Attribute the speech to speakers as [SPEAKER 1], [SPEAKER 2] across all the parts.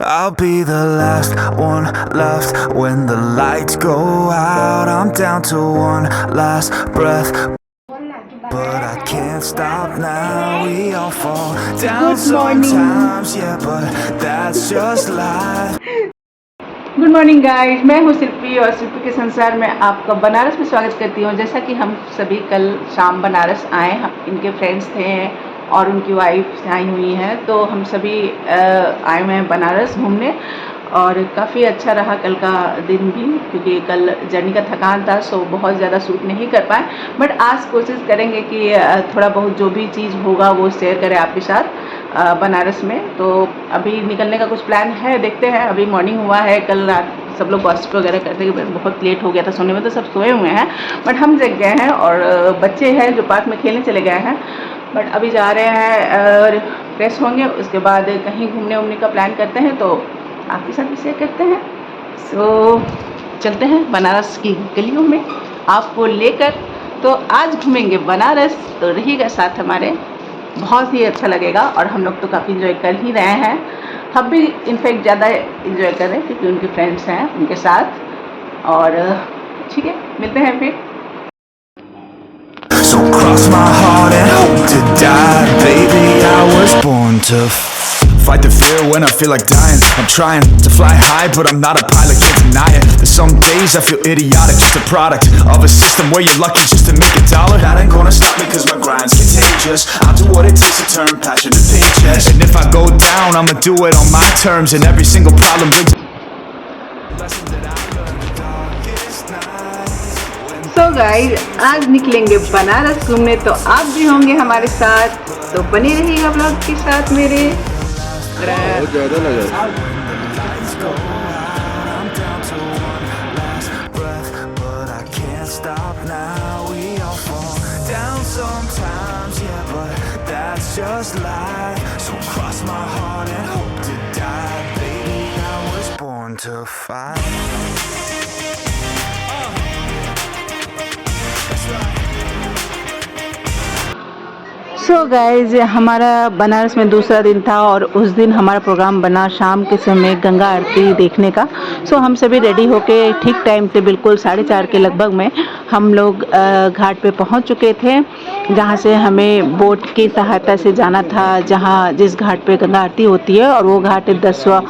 [SPEAKER 1] I'll be the last one left when the lights go out. I'm down to one last breath, but I can't stop now. We all fall down sometimes, yeah, but that's just life.
[SPEAKER 2] Good morning guys, मैं हूँ शिल्पी और शिल्पी के संसार में आपका बनारस में स्वागत करती हूँ। जैसा कि हम सभी कल शाम बनारस आए, इनके फ्रेंड्स थे और उनकी वाइफ आई हुई हैं, तो हम सभी आए हुए हैं बनारस घूमने और काफ़ी अच्छा रहा कल का दिन भी, क्योंकि कल जर्नी का थकान था, सो बहुत ज़्यादा शूट नहीं कर पाए। बट आज कोशिश करेंगे कि थोड़ा बहुत जो भी चीज़ होगा वो शेयर करें आपके साथ बनारस में। तो अभी निकलने का कुछ प्लान है, देखते हैं। अभी मॉर्निंग हुआ है, कल रात सब लोग गोसिप वगैरह करते हुए बहुत लेट हो गया था सोने में, तो सब सोए हुए हैं, बट हम जग गए हैं और बच्चे हैं जो पार्क में खेलने चले गए हैं। बट अभी जा रहे हैं और फ्रेश होंगे, उसके बाद कहीं घूमने उमने का प्लान करते हैं, तो आपके साथ भी शेयर करते हैं। सो चलते हैं बनारस की गलियों में आपको लेकर। तो आज घूमेंगे बनारस, तो रहिएगा साथ हमारे, बहुत ही अच्छा लगेगा। और हम लोग तो काफ़ी इन्जॉय कर ही रहे हैं, हम भी इनफैक्ट ज़्यादा इन्जॉय कर रहे हैं क्योंकि उनके फ्रेंड्स हैं उनके साथ। और ठीक है, मिलते हैं फिर।
[SPEAKER 1] So cross my heart and hope to die, baby, I was born to fight the fear when I feel like dying. I'm trying to fly high, but I'm not a pilot, can't deny it. There's some days I feel idiotic, just a product of a system where you're lucky just to make a dollar. That ain't gonna stop me cause my grind's contagious. I'll do what it takes to turn passion to paychecks. And if I go down, I'ma do it on my terms. And every single problem brings lessons that I learned the darkest night.
[SPEAKER 2] So guys, आज निकलेंगे बनारस घूमने, तो आप भी होंगे हमारे साथ, तो बने रहिएगा ब्लॉग के साथ मेरे।
[SPEAKER 3] बहुत ज़्यादा लगा।
[SPEAKER 1] Sometimes, yeah, but that's just life. So cross my heart and hope to die, baby, I was born to fight.
[SPEAKER 2] So guys, हमारा बनारस में दूसरा दिन था और उस दिन हमारा प्रोग्राम बना शाम के समय गंगा आरती देखने का। सो हम सभी रेडी होके ठीक टाइम पे बिल्कुल 4:30 के लगभग में हम लोग घाट पे पहुंच चुके थे, जहां से हमें बोट की सहायता से जाना था, जहां जिस घाट पे गंगा आरती होती है। और वो घाट है 10वां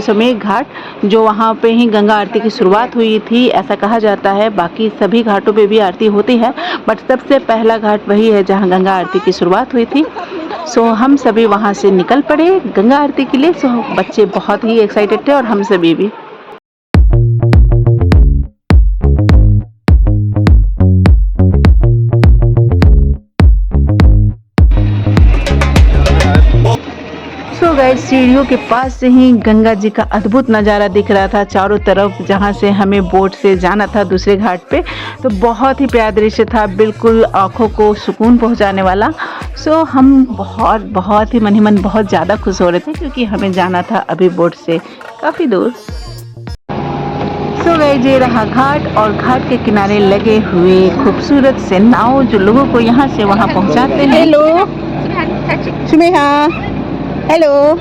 [SPEAKER 2] समेघ घाट, जो वहाँ पे ही गंगा आरती की शुरुआत हुई थी, ऐसा कहा जाता है। बाकी सभी घाटों पे भी आरती होती है, बट सबसे पहला घाट वही है जहाँ गंगा आरती की शुरुआत हुई थी। सो हम सभी वहाँ से निकल पड़े गंगा आरती के लिए। सो बच्चे बहुत ही एक्साइटेड थे और हम सभी भी। सो गाइस, सीढ़ियों के पास से ही गंगा जी का अद्भुत नज़ारा दिख रहा था चारों तरफ, जहाँ से हमें बोट से जाना था दूसरे घाट पे। तो बहुत ही प्यारा दृश्य था, बिल्कुल आँखों को सुकून पहुँचाने वाला। सो हम बहुत ही मन ही मन बहुत ज़्यादा खुश हो रहे थे, क्योंकि हमें जाना था अभी बोट से काफ़ी दूर। सो गाइस, ये रहा घाट और घाट के किनारे लगे हुए खूबसूरत से नाव, जो लोगों को यहाँ से वहाँ पहुँचाते हैं। हेलो सुमेहा, हेलो,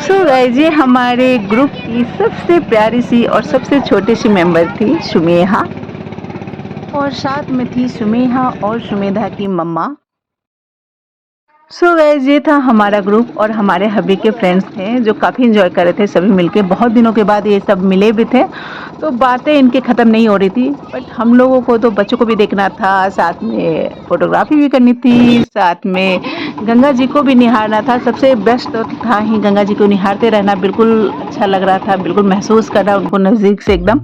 [SPEAKER 2] सो गाइस, ये हमारे ग्रुप की सबसे प्यारी सी और सबसे छोटी सी मेंबर थी सुमेहा, और साथ में थी सुमेहा और सुमेधा की मम्मा। सो गाइस, ये था हमारा ग्रुप और हमारे हबी के फ्रेंड्स थे, जो काफ़ी इन्जॉय कर रहे थे सभी मिलके। बहुत दिनों के बाद ये सब मिले भी थे, तो बातें इनके ख़त्म नहीं हो रही थी। बट हम लोगों को तो बच्चों को भी देखना था, साथ में फ़ोटोग्राफी भी करनी थी, साथ में गंगा जी को भी निहारना था। सबसे बेस्ट तो था ही गंगा जी को निहारते रहना, बिल्कुल अच्छा लग रहा था, बिल्कुल महसूस करना उनको नज़दीक से एकदम।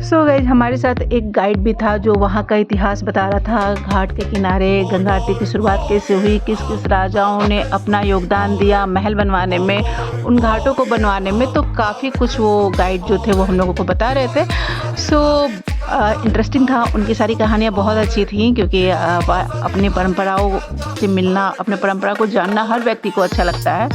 [SPEAKER 2] सो गाइस, हमारे साथ एक गाइड भी था जो वहाँ का इतिहास बता रहा था। घाट के किनारे गंगा आरती की शुरुआत कैसे हुई, किस किस राजाओं ने अपना योगदान दिया महल बनवाने में, उन घाटों को बनवाने में। तो काफ़ी कुछ वो गाइड जो थे वो हम लोगों को बता रहे थे। सो इंटरेस्टिंग था, उनकी सारी कहानियाँ बहुत अच्छी थी, क्योंकि अपनी परंपराओं से मिलना, अपने परंपरा को जानना हर व्यक्ति को अच्छा लगता है।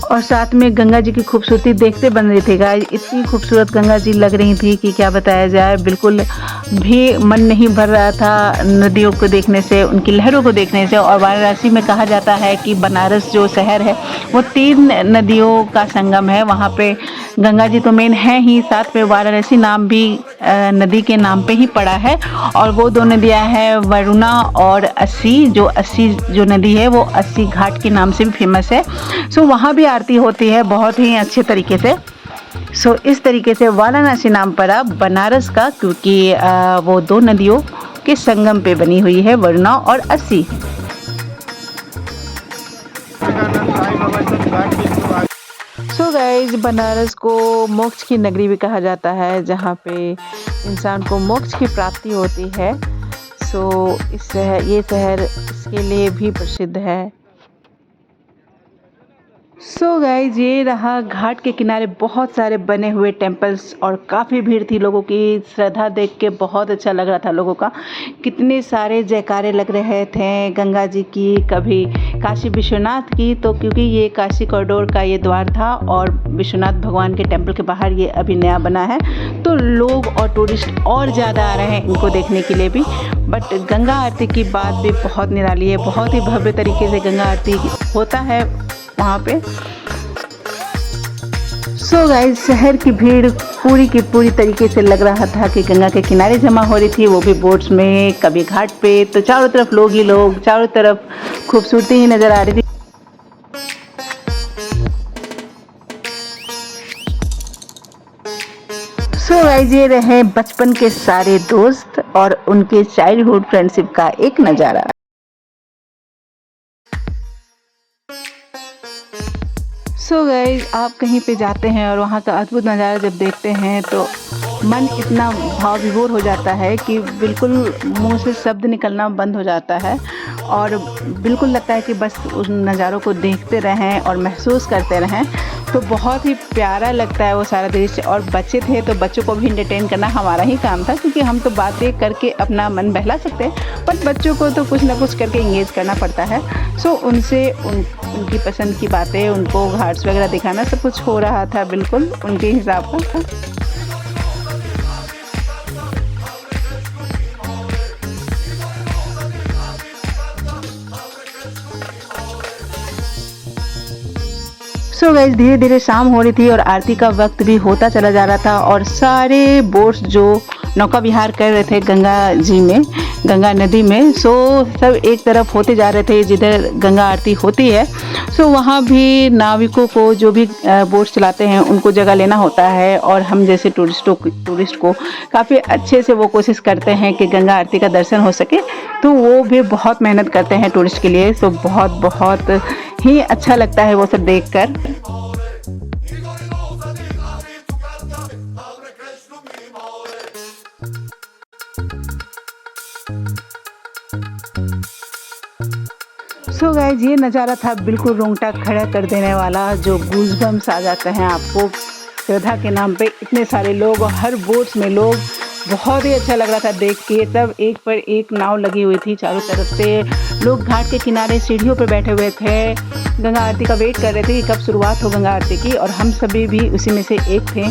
[SPEAKER 2] और साथ में गंगा जी की खूबसूरती देखते बन रही थी गाइस। इतनी खूबसूरत गंगा जी लग रही थी कि क्या बताया जाए। बिल्कुल भी मन नहीं भर रहा था नदियों को देखने से, उनकी लहरों को देखने से। और वाराणसी में कहा जाता है कि बनारस जो शहर है वो 3 नदियों का संगम है। वहाँ पे गंगा जी तो मेन है ही, साथ में वाराणसी नाम भी नदी के नाम पे ही पड़ा है। और वो 2 नदियाँ हैं वरुणा और अस्सी। जो अस्सी जो नदी है वो अस्सी घाट के नाम से भी फेमस है। सो वहाँ भी आरती होती है बहुत ही अच्छे तरीके से। सो इस तरीके से वाराणसी नाम पड़ा बनारस का, क्योंकि वो 2 नदियों के संगम पे बनी हुई है, वरुणा और अस्सी। सो गाइज, बनारस को मोक्ष की नगरी भी कहा जाता है, जहाँ पे इंसान को मोक्ष की प्राप्ति होती है। सो ये शहर इसके लिए भी प्रसिद्ध है। सो गाइज, ये रहा घाट के किनारे बहुत सारे बने हुए टेम्पल्स और काफ़ी भीड़ थी लोगों की। श्रद्धा देख के बहुत अच्छा लग रहा था लोगों का। कितने सारे जयकारे लग रहे थे गंगा जी की, कभी काशी विश्वनाथ की। तो क्योंकि ये काशी कॉरिडोर का ये द्वार था और विश्वनाथ भगवान के टेम्पल के बाहर ये अभी नया बना है, तो लोग और टूरिस्ट और ज़्यादा आ रहे हैं इनको देखने के लिए भी। बट गंगा आरती की बात भी बहुत निराली है। बहुत ही भव्य तरीके से गंगा आरती होता है वहाँ पे। सो गाइस, शहर की भीड़ पूरी की पूरी तरीके से लग रहा था कि गंगा के किनारे जमा हो रही थी, वो भी बोट्स में, कभी घाट पे। तो चारों तरफ लोग ही लोग, चारों तरफ खूबसूरती ही नजर आ रही थी। सो गाइस, ये रहे बचपन के सारे दोस्त और उनके चाइल्डहुड फ्रेंडशिप का एक नज़ारा। सो गाइस, आप कहीं पे जाते हैं और वहाँ का अद्भुत नज़ारा जब देखते हैं तो मन इतना भाव विभोर हो जाता है कि बिल्कुल मुंह से शब्द निकलना बंद हो जाता है। और बिल्कुल लगता है कि बस उन नज़ारों को देखते रहें और महसूस करते रहें। तो बहुत ही प्यारा लगता है वो सारा दृश्य। और बच्चे थे तो बच्चों को भी एंटरटेन करना हमारा ही काम था, क्योंकि हम तो बातें करके अपना मन बहला सकते हैं, पर बच्चों को तो कुछ ना कुछ करके इंगेज करना पड़ता है। सो उनसे उनकी पसंद की बातें, उनको घाट्स वगैरह दिखाना, सब कुछ हो रहा था बिल्कुल उनके हिसाब का। सो गाइस, धीरे धीरे शाम हो रही थी और आरती का वक्त भी होता चला जा रहा था। और सारे बोट्स जो नौका विहार कर रहे थे गंगा जी में, गंगा नदी में, सो सब एक तरफ होते जा रहे थे जिधर गंगा आरती होती है। सो वहाँ भी नाविकों को, जो भी बोट चलाते हैं, उनको जगह लेना होता है। और हम जैसे टूरिस्ट को काफ़ी अच्छे से वो कोशिश करते हैं कि गंगा आरती का दर्शन हो सके। तो वो भी बहुत मेहनत करते हैं टूरिस्ट के लिए। सो बहुत ही अच्छा लगता है वो सब देखकर। सो गाइस, ये नज़ारा था बिल्कुल रोंगटा खड़ा कर देने वाला, जो गूज़बम्स आ जाते हैं आपको श्रद्धा के नाम पे। इतने सारे लोग और हर बोट्स में लोग, बहुत ही अच्छा लग रहा था देख के। सब एक पर एक नाव लगी हुई थी चारों तरफ से। लोग घाट के किनारे सीढ़ियों पर बैठे हुए थे, गंगा आरती का वेट कर रहे थे कि कब शुरुआत हो गंगा आरती की। और हम सभी भी उसी में से एक थे।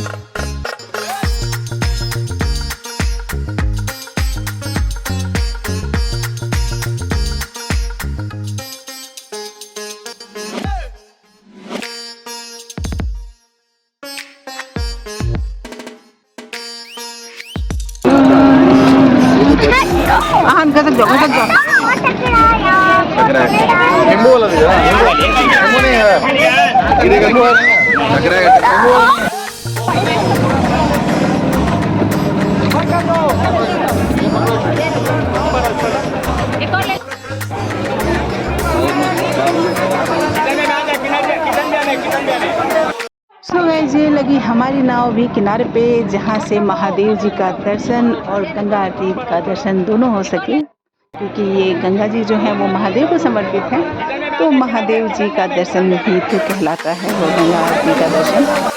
[SPEAKER 2] सो गाइस, ये लगी हमारी नाव भी किनारे पे, जहाँ से महादेव जी का दर्शन और गंगा आरती का दर्शन दोनों हो सके। क्योंकि ये गंगा जी जो हैं वो महादेव को समर्पित हैं, तो महादेव जी का दर्शन भी तो कहलाता है वो गंगा आरती का दर्शन।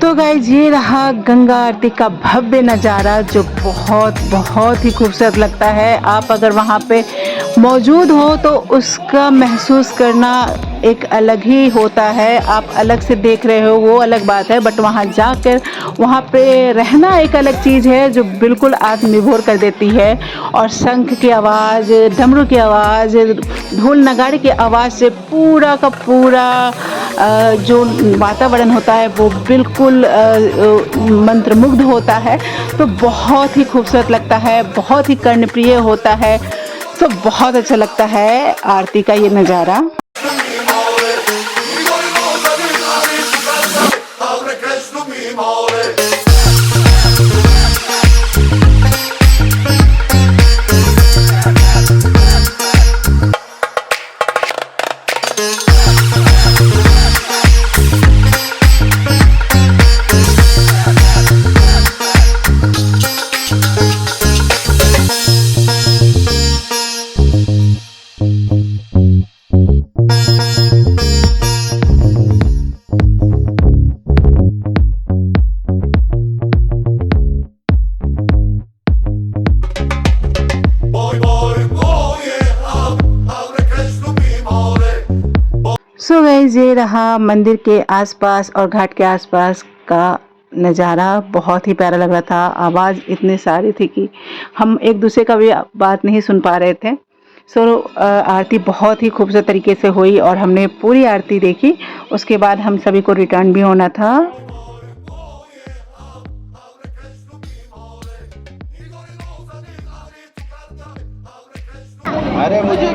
[SPEAKER 2] तो गाइज ये रहा गंगा आरती का भव्य नज़ारा जो बहुत ही खूबसूरत लगता है। आप अगर वहाँ पे मौजूद हो तो उसका महसूस करना एक अलग ही होता है। आप अलग से देख रहे हो वो अलग बात है, बट वहाँ जाकर वहाँ पे रहना एक अलग चीज़ है जो बिल्कुल आत्मविभोर कर देती है। और शंख की आवाज़, डमरू की आवाज़, ढोल नगाड़े की आवाज़ से पूरा का पूरा जो वातावरण होता है वो बिल्कुल मंत्रमुग्ध होता है। तो बहुत ही खूबसूरत लगता है, बहुत ही कर्णप्रिय होता है। तो बहुत अच्छा लगता है आरती का ये नज़ारा। सो गाइस ये रहा मंदिर के आसपास और घाट के आसपास का नज़ारा। बहुत ही प्यारा लग रहा था। आवाज़ इतनी सारी थी कि हम एक दूसरे का भी बात नहीं सुन पा रहे थे। आरती बहुत ही खूबसूरत तरीके से हुई और हमने पूरी आरती देखी। उसके बाद हम सभी को रिटर्न भी होना था।
[SPEAKER 3] अरे मुझे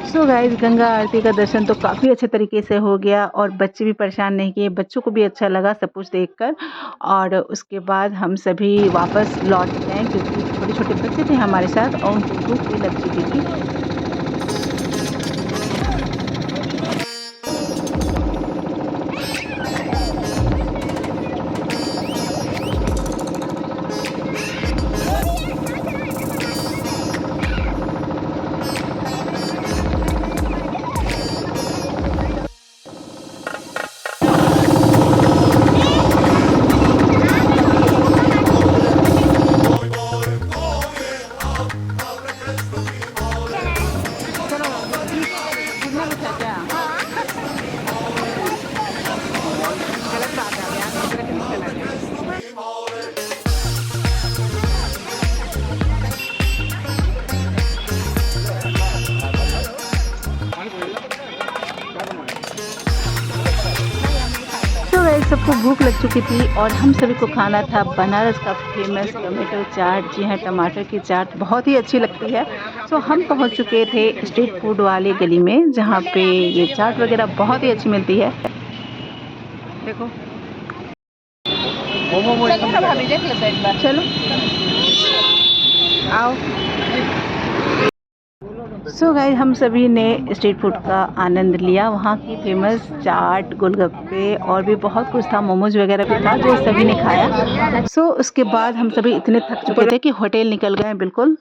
[SPEAKER 2] सो गाइस गंगा आरती का दर्शन तो काफ़ी अच्छे तरीके से हो गया और बच्चे भी परेशान नहीं किए। बच्चों को भी अच्छा लगा सब कुछ देखकर। और उसके बाद हम सभी वापस लौट गए क्योंकि छोटे-छोटे बच्चे थे हमारे साथ और उनको भूख भी लग चुकी थी। सबको भूख लग चुकी थी और हम सभी को खाना था बनारस का फेमस टमाटो चाट। जी हाँ, टमाटर की चाट बहुत ही अच्छी लगती है। सो हम पहुंच चुके थे स्ट्रीट फूड वाले गली में जहां पे ये चाट वगैरह बहुत ही अच्छी मिलती है। देखो भाभी देख लेते हैं एक बार। चलो आओ। सो गाइस हम सभी ने स्ट्रीट फूड का आनंद लिया। वहाँ की फेमस चाट, गोलगप्पे और भी बहुत कुछ था, मोमोज वगैरह भी था जो सभी ने खाया। सो उसके बाद हम सभी इतने थक चुके थे कि होटल निकल गए बिल्कुल।